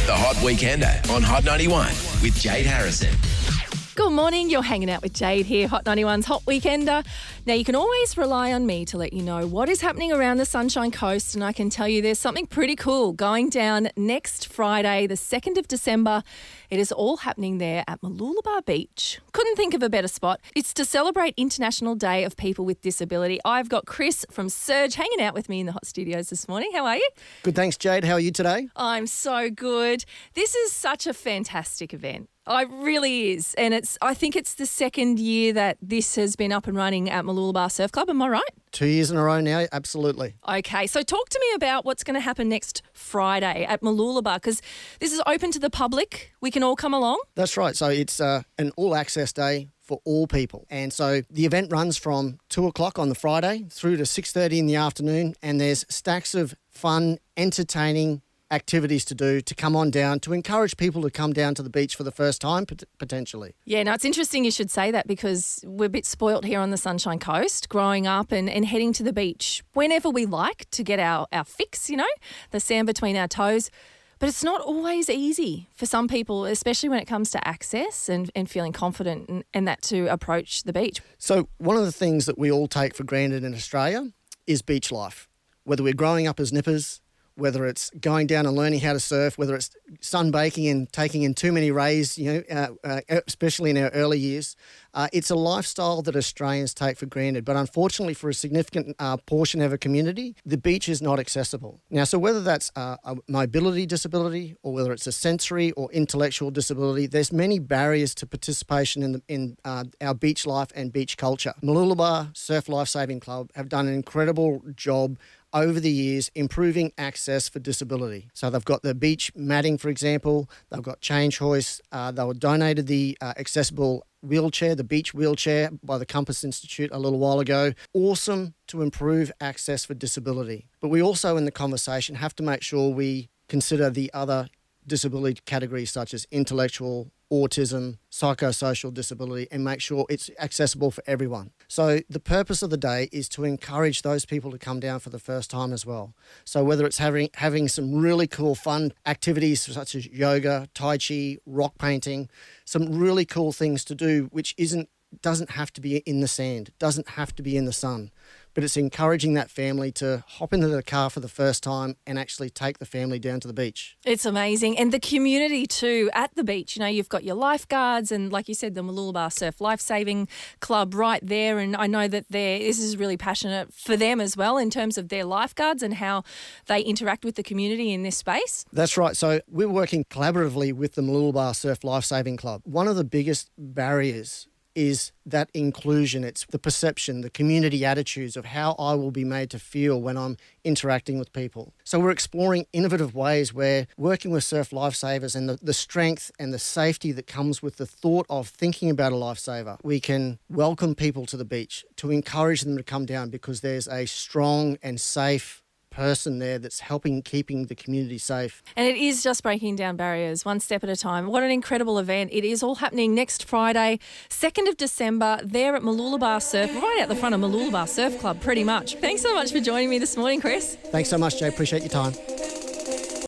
The Hot Weekender on Hot 91 with Jade Harrison. Good morning, you're hanging out with Jade here, Hot 91's Hot Weekender. Now, you can always rely on me to let you know what is happening around the Sunshine Coast, and I can tell you there's something pretty cool going down next Friday, the 2nd of December. It is all happening there at Mooloolaba Beach. Couldn't think of a better spot. It's to celebrate International Day of People with Disability. I've got Chris from Surge hanging out with me in the Hot Studios this morning. How are you? Good, thanks, Jade. How are you today? I'm so good. This is such a fantastic event. It really is. And I think it's the second year that this has been up and running at Mooloolaba Surf Club. Am I right? 2 years in a row now, absolutely. Okay, so talk to me about what's going to happen next Friday at Mooloolaba, because this is open to the public. We can all come along. That's right. So it's an all-access day for all people. And so the event runs from 2 o'clock on the Friday through to 6:30 in the afternoon, and there's stacks of fun, entertaining activities to do to come on down, to encourage people to come down to the beach for the first time, potentially. Yeah, no, it's interesting you should say that, because we're a bit spoilt here on the Sunshine Coast, growing up and heading to the beach whenever we like to get our fix, the sand between our toes. But it's not always easy for some people, especially when it comes to access and feeling confident and that to approach the beach. So one of the things that we all take for granted in Australia is beach life. Whether we're growing up as nippers, whether it's going down and learning how to surf, whether it's sunbaking and taking in too many rays, especially in our early years. It's a lifestyle that Australians take for granted. But unfortunately, for a significant portion of our community, the beach is not accessible. Now, so whether that's a mobility disability or whether it's a sensory or intellectual disability, there's many barriers to participation in our beach life and beach culture. Mooloolaba Surf Lifesaving Club have done an incredible job over the years improving access for disability. So they've got the beach matting, for example, they've got change hoists, they were donated the accessible wheelchair, the beach wheelchair by the Compass Institute a little while ago. Awesome to improve access for disability. But we also in the conversation have to make sure we consider the other disability categories such as intellectual, autism, psychosocial disability, and make sure it's accessible for everyone. So the purpose of the day is to encourage those people to come down for the first time as well. So whether it's having some really cool fun activities such as yoga, tai chi, rock painting, some really cool things to do which doesn't have to be in the sand, doesn't have to be in the sun, but it's encouraging that family to hop into the car for the first time and actually take the family down to the beach. It's amazing. And the community too at the beach, you've got your lifeguards and, like you said, the Mooloolaba Surf Lifesaving Club right there. And I know that this is really passionate for them as well in terms of their lifeguards and how they interact with the community in this space. That's right. So we're working collaboratively with the Mooloolaba Surf Lifesaving Club. One of the biggest barriers is that inclusion. It's the perception, the community attitudes of how I will be made to feel when I'm interacting with people. So we're exploring innovative ways where working with surf lifesavers and the strength and the safety that comes with the thought of thinking about a lifesaver, we can welcome people to the beach, to encourage them to come down because there's a strong and safe person there that's keeping the community safe. And it is just breaking down barriers one step at a time. What an incredible event. It is all happening next Friday, 2nd of December, there at Mooloolaba Surf, right out the front of Mooloolaba Surf Club, pretty much. Thanks so much for joining me this morning, Chris. Thanks so much, Jay. Appreciate your time.